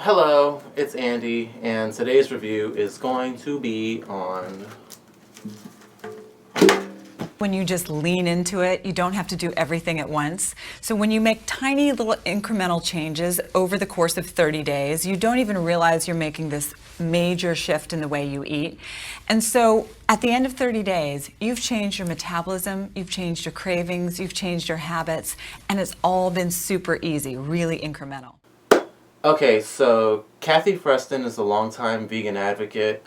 Hello, it's Andy, and today's review is going to be on... When you just lean into it, you don't have to do everything at once. So when you make tiny little incremental changes over the course of 30 days, you don't even realize you're making this major shift in the way you eat. And so at the end of 30 days, you've changed your metabolism, you've changed your cravings, you've changed your habits, and it's all been super easy, really incremental. Okay, so Kathy Freston is a longtime vegan advocate.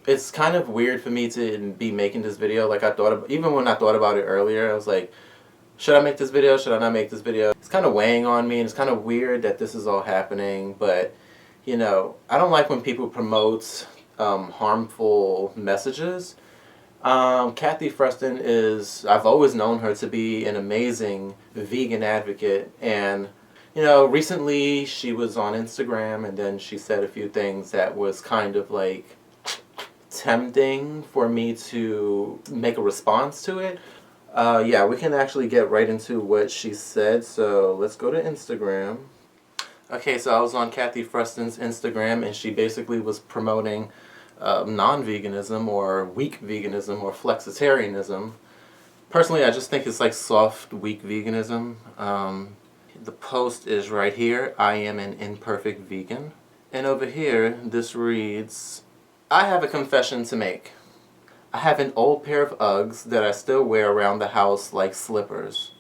It's kind of weird for me to be making this video. Like, even when I thought about it earlier, I was like, should I make this video? Should I not make this video? It's kind of weighing on me, and it's kind of weird that this is all happening. But, you know, I don't like when people promote harmful messages. Kathy Freston I've always known her to be an amazing vegan advocate. And, you know, recently she was on Instagram, and then she said a few things that was kind of like tempting for me to make a response to it. Yeah, we can actually get right into what she said, so let's go to Instagram. Okay, so I was on Kathy Freston's Instagram, and she basically was promoting non-veganism or weak veganism or flexitarianism. Personally, I just think it's like soft, weak veganism. The post is right here, I am an imperfect vegan. And over here, this reads, I have a confession to make. I have an old pair of Uggs that I still wear around the house like slippers.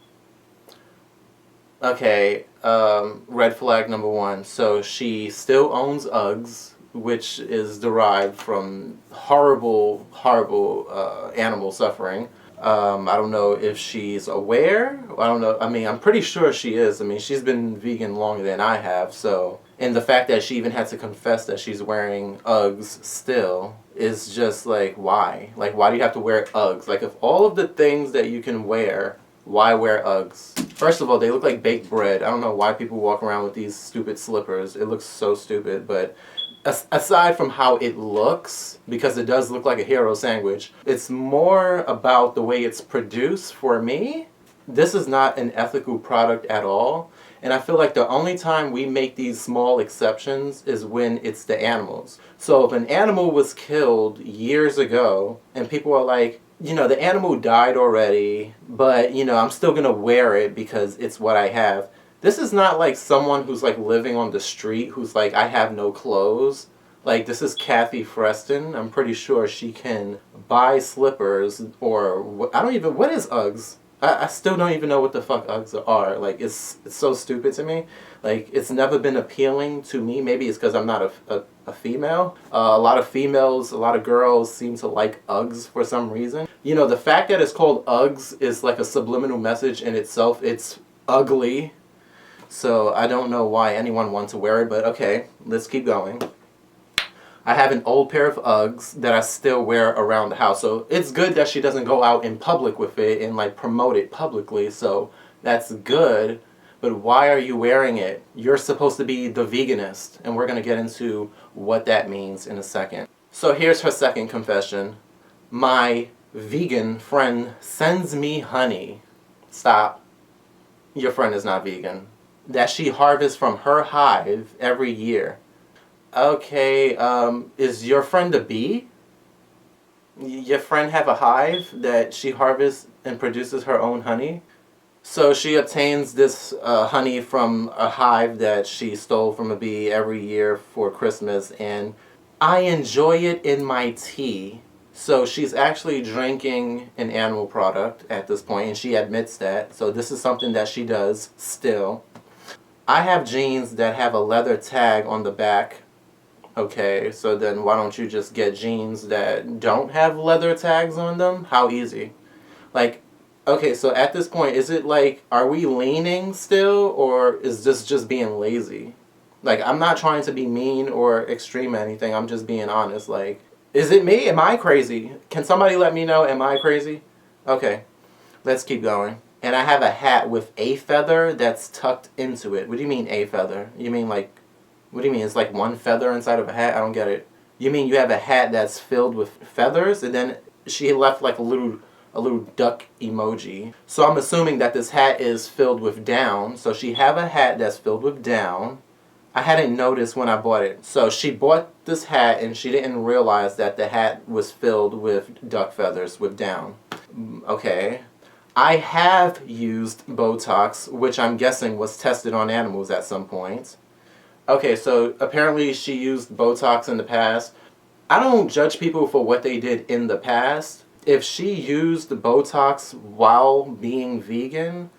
Okay, red flag number one. So she still owns Uggs, which is derived from horrible, horrible animal suffering. I don't know if she's aware. I don't know. I mean, I'm pretty sure she is. I mean, she's been vegan longer than I have, so... And the fact that she even had to confess that she's wearing Uggs still is just like, why? Like, why do you have to wear Uggs? Like, if all of the things that you can wear, why wear Uggs? First of all, they look like baked bread. I don't know why people walk around with these stupid slippers. It looks so stupid, but... Aside from how it looks, because it does look like a hero sandwich, it's more about the way it's produced for me. This is not an ethical product at all. And I feel like the only time we make these small exceptions is when it's the animals. So if an animal was killed years ago and people are like, you know, the animal died already, but, you know, I'm still going to wear it because it's what I have. This is not like someone who's like living on the street who's like, I have no clothes. Like, this is Kathy Freston. I'm pretty sure she can buy slippers or what is Uggs? I still don't even know what the fuck Uggs are. Like, it's so stupid to me. Like, it's never been appealing to me. Maybe it's because I'm not a female. A lot of females, a lot of girls seem to like Uggs for some reason. You know, the fact that it's called Uggs is like a subliminal message in itself. It's ugly. So I don't know why anyone wants to wear it, but okay, let's keep going. I have an old pair of Uggs that I still wear around the house. So it's good that she doesn't go out in public with it and like promote it publicly. So that's good. But why are you wearing it? You're supposed to be the veganist. And we're going to get into what that means in a second. So here's her second confession. My vegan friend sends me honey. Stop. Your friend is not vegan. That she harvests from her hive every year. Okay, is your friend a bee? Your friend have a hive that she harvests and produces her own honey? So she obtains this honey from a hive that she stole from a bee every year for Christmas, and I enjoy it in my tea. So she's actually drinking an animal product at this point, and she admits that. So this is something that she does still. I have jeans that have a leather tag on the back. Okay, so then why don't you just get jeans that don't have leather tags on them? How easy? Like, okay, so at this point, is it like, are we leaning still, or is this just being lazy? Like, I'm not trying to be mean or extreme or anything, I'm just being honest. Like, is it me? Am I crazy? Can somebody let me know, am I crazy? Okay, let's keep going. And I have a hat with a feather that's tucked into it. What do you mean a feather? You mean like, what do you mean? It's like one feather inside of a hat? I don't get it. You mean you have a hat that's filled with feathers, and then she left like a little duck emoji. So I'm assuming that this hat is filled with down. So she have a hat that's filled with down. I hadn't noticed when I bought it. So she bought this hat and she didn't realize that the hat was filled with duck feathers, with down. Okay. I have used Botox, which I'm guessing was tested on animals at some point. Okay, so apparently she used Botox in the past. I don't judge people for what they did in the past. If she used Botox while being vegan,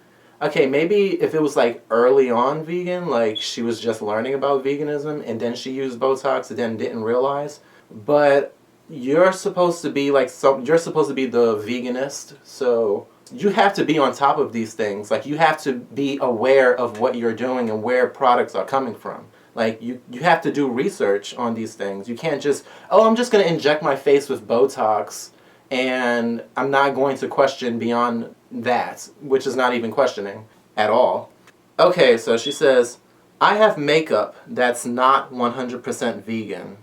okay, maybe if it was like early on vegan, like she was just learning about veganism and then she used Botox and then didn't realize. But you're supposed to be like you're supposed to be the veganist, so you have to be on top of these things. Like you have to be aware of what you're doing and where products are coming from. Like you have to do research on these things. You can't just, oh, I'm just going to inject my face with Botox and I'm not going to question beyond that, which is not even questioning at all. Okay, so she says, I have makeup that's not 100% vegan.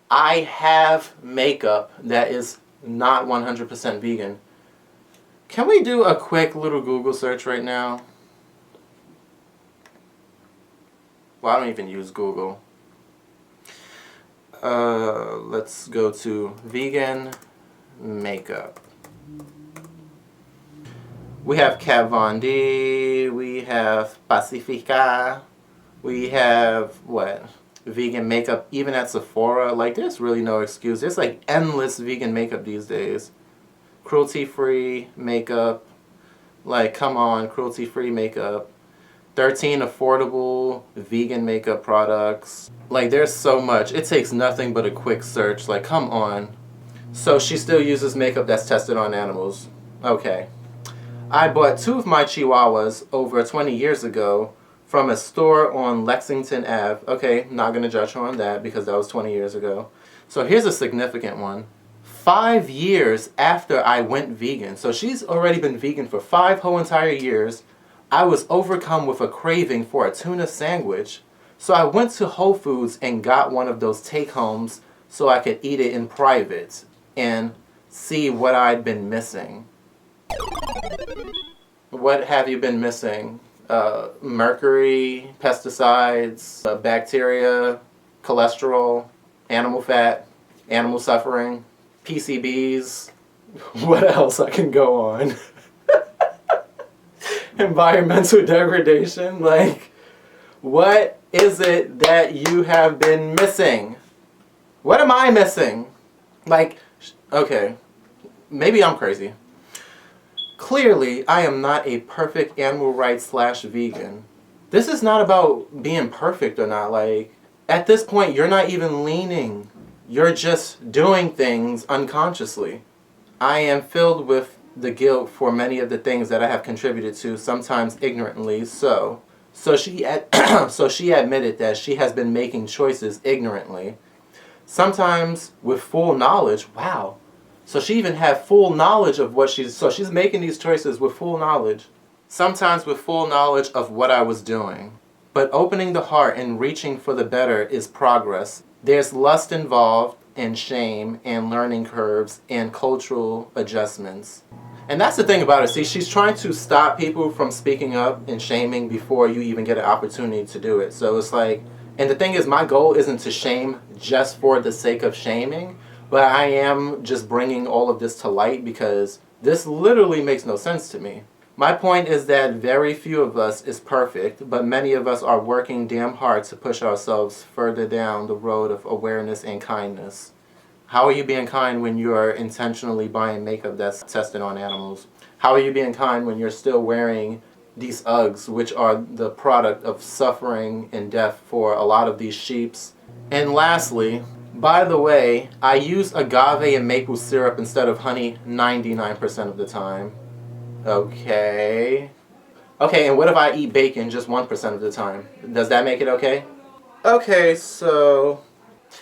I have makeup that is not 100% vegan. Can we do a quick little Google search right now? Well, I don't even use Google. Let's go to vegan makeup. We have Kat Von D, we have Pacifica, we have, what? Vegan makeup, even at Sephora. Like, there's really no excuse. There's like endless vegan makeup these days. Cruelty-free makeup. Like, come on, cruelty-free makeup. 13 affordable vegan makeup products. Like, there's so much. It takes nothing but a quick search. Like, come on. So she still uses makeup that's tested on animals. Okay. I bought 2 of my Chihuahuas over 20 years ago from a store on Lexington Ave. Okay, not going to judge her on that because that was 20 years ago. So here's a significant one. 5 years after I went vegan, so she's already been vegan for 5 whole entire years, I was overcome with a craving for a tuna sandwich. So I went to Whole Foods and got one of those take-homes so I could eat it in private and see what I'd been missing. What have you been missing? Mercury, pesticides, bacteria, cholesterol, animal fat, animal suffering, PCBs. What else I can go on? Environmental degradation. Like, what is it that you have been missing? What am I missing? Like, okay, maybe I'm crazy. Clearly, I am not a perfect animal rights / vegan. This is not about being perfect or not. Like, at this point, you're not even leaning. You're just doing things unconsciously. I am filled with the guilt for many of the things that I have contributed to, sometimes ignorantly so. So she admitted that she has been making choices ignorantly. Sometimes with full knowledge. Wow. So she even had full knowledge of what so she's making these choices with full knowledge. Sometimes with full knowledge of what I was doing. But opening the heart and reaching for the better is progress. There's lust involved, and shame, and learning curves, and cultural adjustments. And that's the thing about it. See, she's trying to stop people from speaking up and shaming before you even get an opportunity to do it. So it's like, and the thing is, my goal isn't to shame just for the sake of shaming, but I am just bringing all of this to light because this literally makes no sense to me. My point is that very few of us is perfect, but many of us are working damn hard to push ourselves further down the road of awareness and kindness. How are you being kind when you are intentionally buying makeup that's tested on animals? How are you being kind when you're still wearing these Uggs, which are the product of suffering and death for a lot of these sheeps? And lastly, by the way, I use agave and maple syrup instead of honey 99% of the time. Okay. Okay, and what if I eat bacon just 1% of the time? Does that make it okay? Okay, so...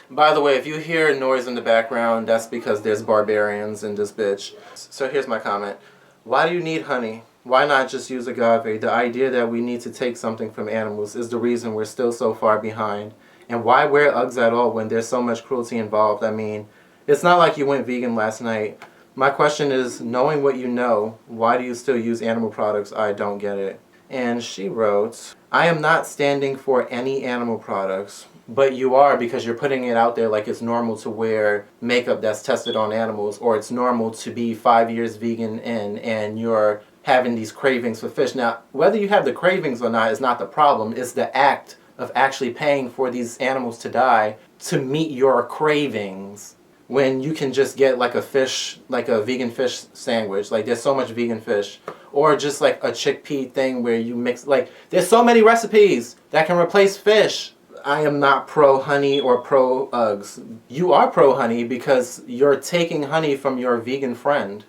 By the way, if you hear noise in the background, that's because there's barbarians in this bitch. So here's my comment. Why do you need honey? Why not just use agave? The idea that we need to take something from animals is the reason we're still so far behind. And why wear Uggs at all when there's so much cruelty involved? I mean, it's not like you went vegan last night. My question is, knowing what you know, why do you still use animal products? I don't get it. And she wrote, I am not standing for any animal products, but you are because you're putting it out there like it's normal to wear makeup that's tested on animals, or it's normal to be 5 years vegan in and you're having these cravings for fish. Now, whether you have the cravings or not is not the problem. It's the act of actually paying for these animals to die to meet your cravings, when you can just get like a fish, like a vegan fish sandwich. Like, there's so much vegan fish. Or just like a chickpea thing where you mix, like, there's so many recipes that can replace fish. I am not pro honey or pro Uggs. You are pro honey because you're taking honey from your vegan friend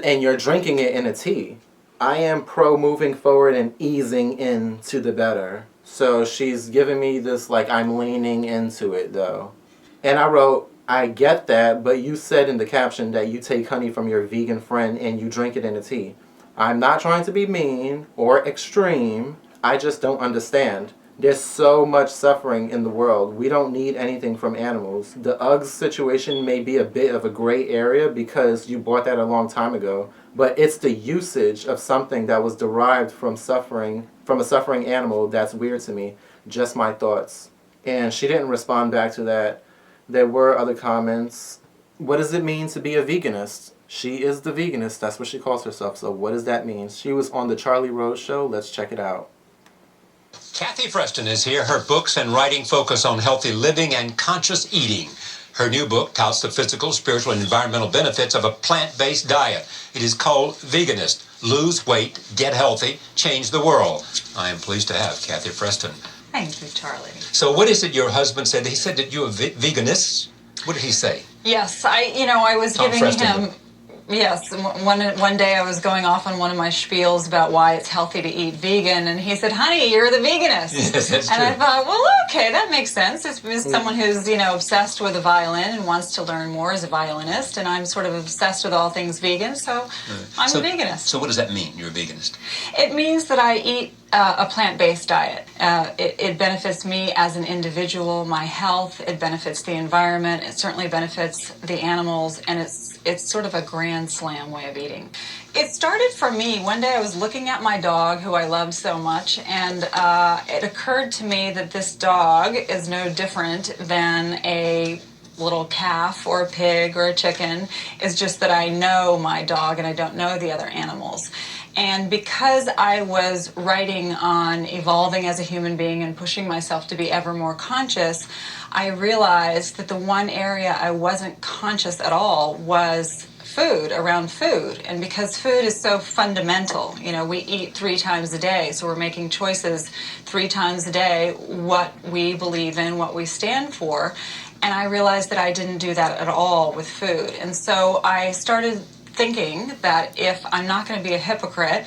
and you're drinking it in a tea. I am pro moving forward and easing into the better. So she's giving me this, like, I'm leaning into it though. And I wrote, I get that, but you said in the caption that you take honey from your vegan friend and you drink it in a tea. I'm not trying to be mean or extreme. I just don't understand. There's so much suffering in the world. We don't need anything from animals. The Uggs situation may be a bit of a gray area because you bought that a long time ago, but it's the usage of something that was derived from suffering, from a suffering animal, that's weird to me. Just my thoughts. And she didn't respond back to that. There were other comments. What does it mean to be a veganist? She is the veganist. That's what she calls herself. So what does that mean? She was on the Charlie Rose Show. Let's check it out. Kathy Freston is here. Her books and writing focus on healthy living and conscious eating. Her new book touts the physical, spiritual, and environmental benefits of a plant-based diet. It is called Veganist. Lose weight, get healthy, change the world. I am pleased to have Kathy Freston. Thank you, Charlie. So what is it your husband said? He said that you're a veganist. What did he say? Yes, I was Tom giving Freston. him. Yes, one day I was going off on one of my spiels about why it's healthy to eat vegan, and he said, "Honey, you're the veganist." Yes, that's and true. I thought, well, okay, that makes sense. It's someone who's obsessed with a violin and wants to learn more as a violinist, and I'm sort of obsessed with all things vegan, so I'm a veganist. So what does that mean? You're a veganist. It means that I eat a plant-based diet. It benefits me as an individual, my health. It benefits the environment. It certainly benefits the animals, and it's sort of a grand slam way of eating. It started for me. One day I was looking at my dog, who I loved so much, and it occurred to me that this dog is no different than a little calf or a pig or a chicken. It's just that I know my dog and I don't know the other animals. And because I was writing on evolving as a human being and pushing myself to be ever more conscious, I realized that the one area I wasn't conscious at all was food, around food. And because food is so fundamental, we eat 3 times a day, so we're making choices 3 times a day, what we believe in, what we stand for. And I realized that I didn't do that at all with food. And so I started thinking that if I'm not going to be a hypocrite,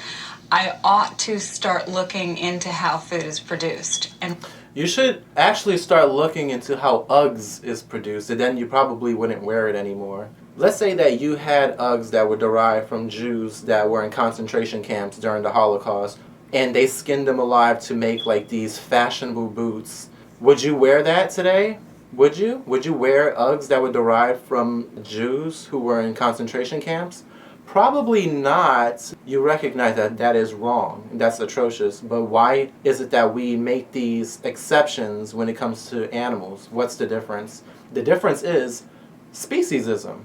I ought to start looking into how food is produced. And You should actually start looking into how Uggs is produced, and then you probably wouldn't wear it anymore. Let's say that you had Uggs that were derived from Jews that were in concentration camps during the Holocaust, and they skinned them alive to make like these fashionable boots. Would you wear that today? Would you? Would you wear Uggs that were derived from Jews who were in concentration camps? Probably not. You recognize that that is wrong. That's atrocious. But why is it that we make these exceptions when it comes to animals? What's the difference? The difference is speciesism.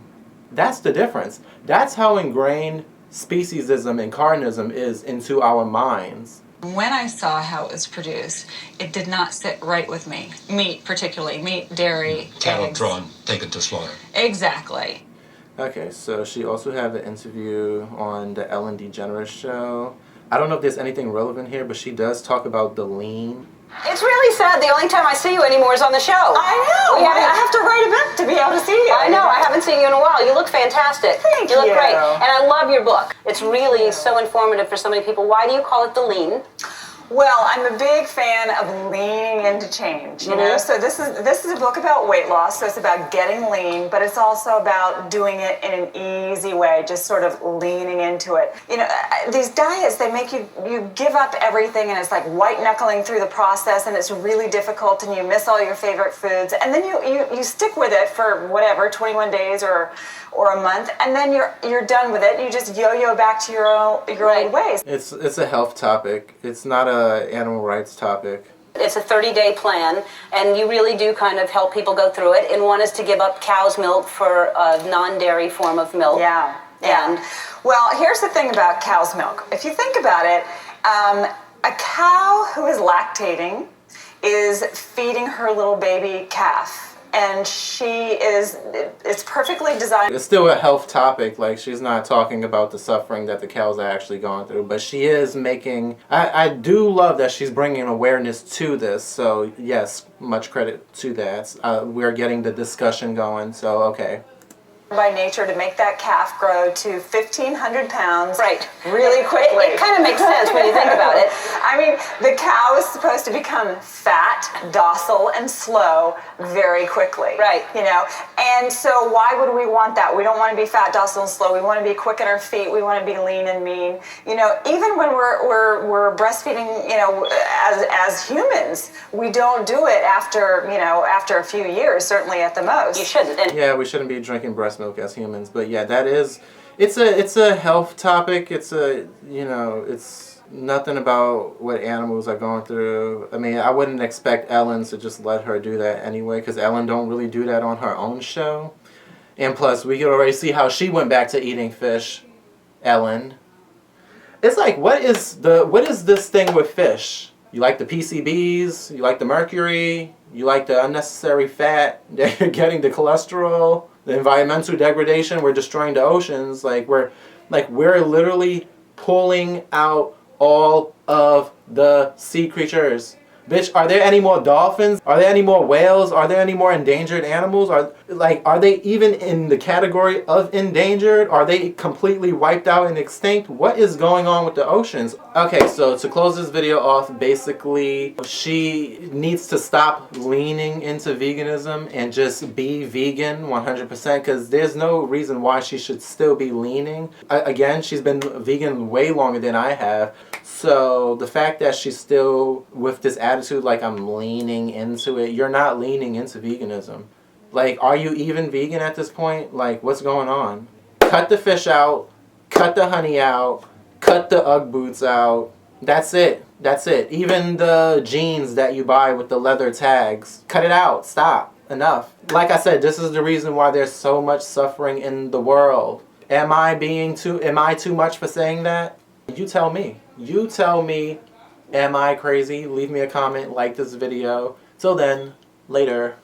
That's the difference. That's how ingrained speciesism and carnism is into our minds. when I saw how it was produced, it did not sit right with me. Meat, particularly. Meat, dairy, Cattle eggs. drawn, taken to slaughter. Exactly. Okay, so she also had an interview on the Ellen DeGeneres show. I don't know if there's anything relevant here, but she does talk about the lean. It's really sad the only time I see you anymore is on the show. I know. I have to write a book to be able to see you. I know. I haven't seen you in a while. You look fantastic. Thank you. You look you. great. And I love your book. It's really so informative for so many people. Why do you call it The Lean? Well, I'm a big fan of leaning into change, you know. So this is a book about weight loss, so it's about getting lean, but it's also about doing it in an easy way, just sort of leaning into it. You know, these diets, they make you give up everything, and it's like white knuckling through the process, and it's really difficult, and you miss all your favorite foods, and then you stick with it for whatever, 21 days or a month, and then you're done with it, and you just yo-yo back to your old ways. It's a health topic. It's not a animal rights topic. It's a 30-day plan, and you really do kind of help people go through it. And one is to give up cow's milk for a non-dairy form of milk. Yeah. And well, here's the thing about cow's milk. If you think about it, a cow who is lactating is feeding her little baby calf. And it's perfectly designed. It's still a health topic. Like, she's not talking about the suffering that the cows are actually going through, but she is making, I do love that she's bringing awareness to this. So yes, much credit to that. We're getting the discussion going, so okay. By nature to make that calf grow to 1,500 pounds really quickly. It kind of makes sense when you think about it. I mean, the cow is supposed to become fat, docile, and slow very quickly. Right. You know, and so why would we want that? We don't want to be fat, docile, and slow. We want to be quick in our feet. We want to be lean and mean. You know, even when we're breastfeeding, you know, as humans, we don't do it after a few years, certainly at the most. You shouldn't. Yeah, we shouldn't be drinking breast milk as humans, but yeah, that is, it's a health topic. It's it's nothing about what animals are going through. I mean, I wouldn't expect Ellen to just let her do that anyway, because Ellen don't really do that on her own show. And plus, we can already see how she went back to eating fish. Ellen, it's like, what is this thing with fish? You like the PCBs, you like the mercury, you like the unnecessary fat, you're getting the cholesterol, the environmental degradation, we're destroying the oceans, we're literally pulling out all of the sea creatures. Bitch, are there any more dolphins? Are there any more whales? Are there any more endangered animals? Are they even in the category of endangered? Are they completely wiped out and extinct? What is going on with the oceans? Okay, so to close this video off, basically, she needs to stop leaning into veganism and just be vegan 100%, because there's no reason why she should still be leaning. Again, she's been vegan way longer than I have. So the fact that she's still with this attitude like I'm leaning into it, you're not leaning into veganism. Like, are you even vegan at this point? Like, what's going on? Cut the fish out, cut the honey out, cut the Ugg boots out. That's it. That's it. Even the jeans that you buy with the leather tags, cut it out. Stop. Enough. Like I said, this is the reason why there's so much suffering in the world. Am I too much for saying that? You tell me. You tell me, am I crazy? Leave me a comment, like this video. Till then, later.